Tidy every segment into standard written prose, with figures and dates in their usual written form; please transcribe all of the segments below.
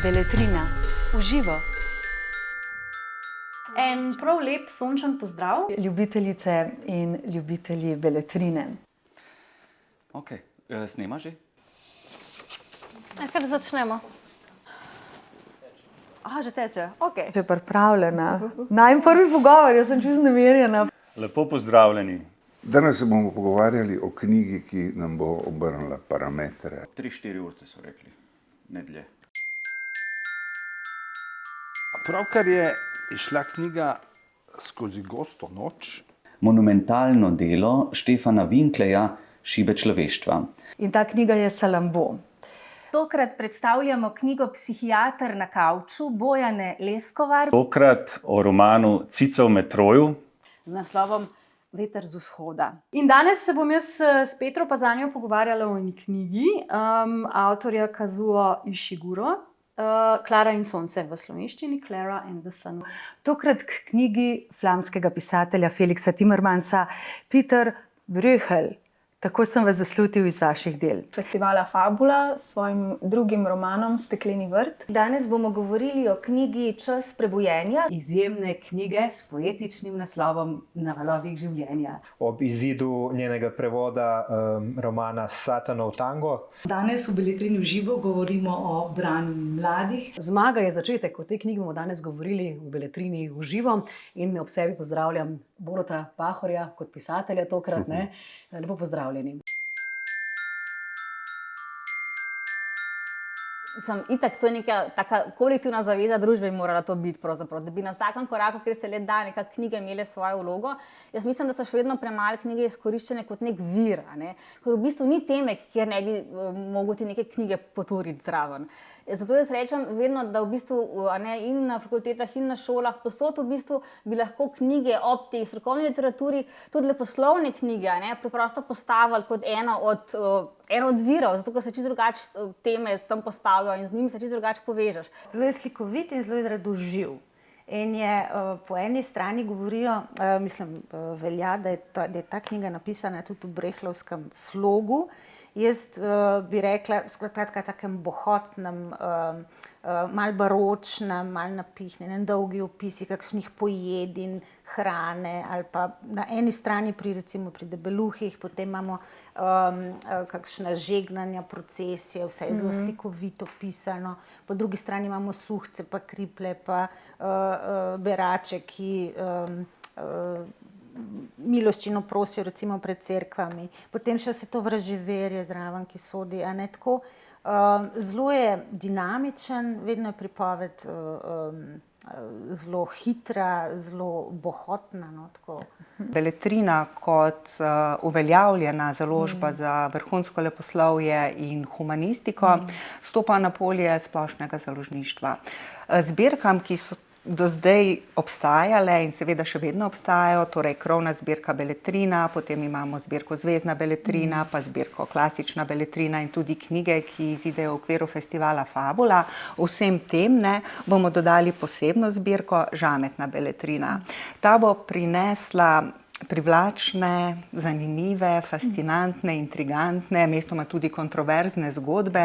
Beletrina v živo. En prav lep sončen pozdrav. Ljubiteljice in ljubitelji Beletrine. Ok, snema že? Kar začnemo. Že teče, ok. Že pripravljena. Najmanj prvi pogovor, jaz sem čisto namerjena. Lepo pozdravljeni. Danes se bomo pogovarjali o knjigi, ki nam bo obrnila parametre. 3-4 urce so rekli, ne dlje. Pravkar je izšla knjiga Skozi gosto noč. Monumentalno delo Štefana Winkleja Šibe človeštva. In ta knjiga je Salambo. Tokrat predstavljamo knjigo Psihiater na kavču Bojane Leskovar Tokrat o romanu Cica v metroju. z naslovom Veter z vzhoda. In danes se bom jaz s Petro Pazanjo pogovarjala o eni knjigi avtorja Kazuo Ishiguro, Klara in sonce v slovenščini, Clara and the Sun. Tokrat k knjigi flamskega pisatelja Felixa Timmermansa Peter Bruegel. Tako sem vas zaslutil iz vaših del. Festivala Fabula s svojim drugim romanom Stekleni vrt. Danes bomo govorili o knjigi Čas prebujenja. Izjemne knjige s poetičnim naslovom Na valovih življenja. Ob izidu njenega prevoda romana Satanov tango. Danes v Beletrini v živo govorimo o branju mladih. Zmaga je začetek, o tej knjigi bomo danes govorili v Beletrini v živo in ob sebi pozdravljam Boruta Pahorja kot pisatelja tokrat. Lepo pozdravljeni. Itak, to je neka taka kolektivna zaveza družbe bi morala to biti pravzaprav, da bi na vsakem koraku, kjer se le da, neka knjige imele svojo vlogo. Jaz mislim, da so še vedno premalo knjige izkoriščene kot nek vir, ker v bistvu ni teme, kjer ne bi mogoče neke knjige poturiti zraven. Zato jaz rečem vedno, da v bistvu in na fakultetah in na šolah posod v bistvu bi lahko knjige ob tej strokovni literaturi, tudi leposlovne knjige, preprosto postavili kot eno od virov, zato ker se čisto drugače teme tam postavijo in z njimi se čisto drugače povežeš. Zelo je slikovit in zelo je radoživ. In je po eni strani govorijo, velja, da je ta knjiga napisana tudi v brehlovskem slogu. Jaz bi rekla, skratka, takem bohotnem, malo baročnem, malo napihnenem, dolgi opisi kakšnih pojedin, hrane ali pa na eni strani pri debeluhih, potem imamo kakšna žegnanja, procesije, vse je zelo slikovito pisano. Po drugi strani imamo suhce, pa kriple, pa berače, ki miloščino prosijo recimo pred cerkvami. Potem še vse to vraževerje zraven, ki sodi. Tako, zelo je dinamičen, vedno je pripoved zelo hitra, zelo bohotna. Beletrina kot uveljavljena založba za vrhunsko leposlovje in humanistiko stopa na polje splošnega založništva. Zbirkam, ki so do zdaj obstajale in seveda še vedno obstajajo, torej krovna zbirka Beletrina, potem imamo zbirko Zvezdna Beletrina, pa zbirko Klasična Beletrina in tudi knjige, ki izidejo v okviru festivala Fabula. Vsem tem bomo dodali posebno zbirko Žametna Beletrina. Ta bo prinesla privlačne, zanimive, fascinantne, intrigantne, mestoma tudi kontroverzne zgodbe,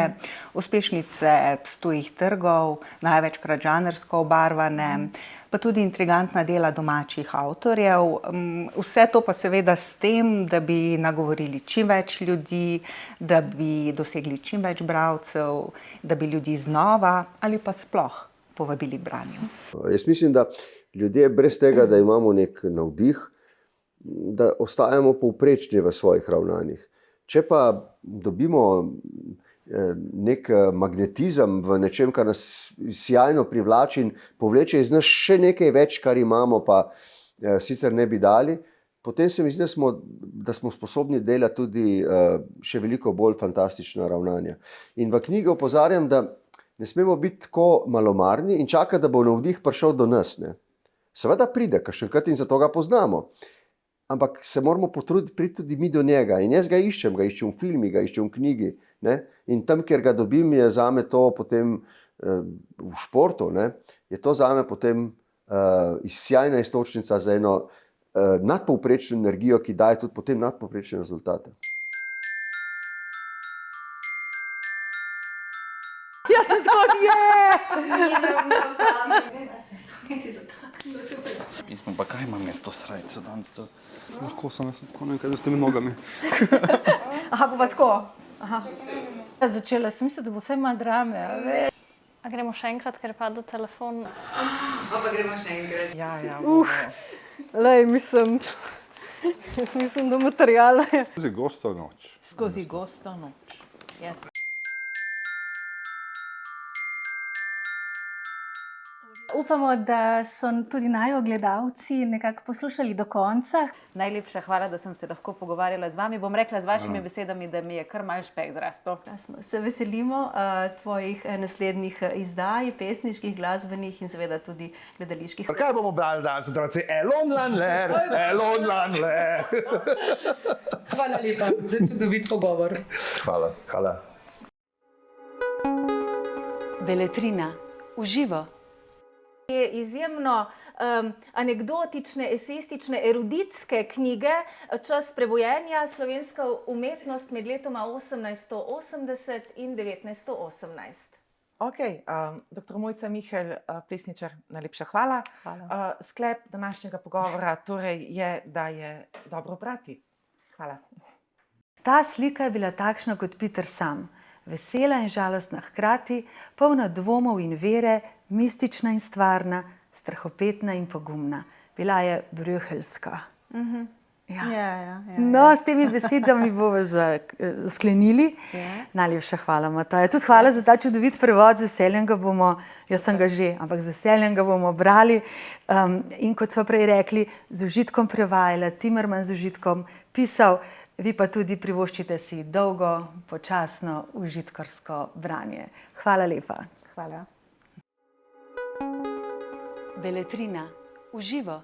uspešnice tujih trgov, največkrat žanrsko obarvane, pa tudi intrigantna dela domačih avtorjev. Vse to pa seveda s tem, da bi nagovorili čim več ljudi, da bi dosegli čim več bralcev, da bi ljudi znova ali pa sploh povabili k branju. Jaz mislim, da ljudje brez tega, da imamo nek navdih, da ostajamo povprečni v svojih ravnanjih. Če pa dobimo nek magnetizem v nečem, kar nas sjajno privlači in povleče iz nas še nekaj več, kar imamo, pa sicer ne bi dali, potem se mi zdi, da smo sposobni delati tudi še veliko bolj fantastična ravnanja. In v knjigi opozarjam, da ne smemo biti tako malomarni in čakati, da bo navdih prišel do nas. Seveda pride, kakšenkrat in zato ga poznamo. Ampak se moramo potruditi priti tudi mi do njega. In jaz ga iščem v filmi, ga iščem v knjigi. In tam, kjer ga dobim, je zame to potem v športu, je to zame potem sjajna iztočnica za eno nadpovprečno energijo, ki daje tudi potem nadpovprečne rezultate. Jaz sem skozi Pismo, pa kaj imam jaz to srajco danes? Lahko sem jaz, tako ne vem, kaj da s temi nogami. Aha, pa tako. Aha. Začela sem misliti, da bo vse malo drame. A gremo še enkrat, ker je padel telefon. Lej, mislim, jaz mislim, da materijale. Skozi gosto noč. Skozi gosto noč. Yes. Upamo, da so tudi naši gledalci nekako poslušali do konca. Najlepša hvala, da sem se lahko pogovarjala z vami. Bom rekla z vašimi besedami, da mi je kar malo špeh zrastel. Se veselimo tvojih naslednjih izdaj, pesniških, glasbenih in seveda tudi gledaliških. Kaj bomo brali danes, otroci? Elon Landler, Elon Landler. Hvala lepa za čudovit pogovor. Hvala. Hvala. Beletrina, uživo. Izjemno anekdotične, esejistične, eruditske knjige Čas prebujenja, slovenska umetnost med letoma 1880 in 1918. Ok, dr. Mojca Mihelj, pesničar, najlepša hvala. Sklep današnjega pogovora torej je, da je dobro brati. Hvala. Ta slika je bila takšna kot Peter sam. Vesela in žalostna hkrati, polna dvomov in vere, mistična in stvarna, strahopetna in pogumna. Bila je brühelska. No, s temi besedami bomo sklenili. Najlepša hvala, Mataja. Tudi hvala za ta čudovit prevod, z veseljem ga bomo, jaz sem ga že, ampak z veseljem ga bomo brali. In kot smo prej rekli, z užitkom prevajala, Timerman z užitkom pisal, vi pa tudi privoščite si dolgo, počasno, užitkarsko branje. Hvala lepa. Hvala. Beletrina, uživo.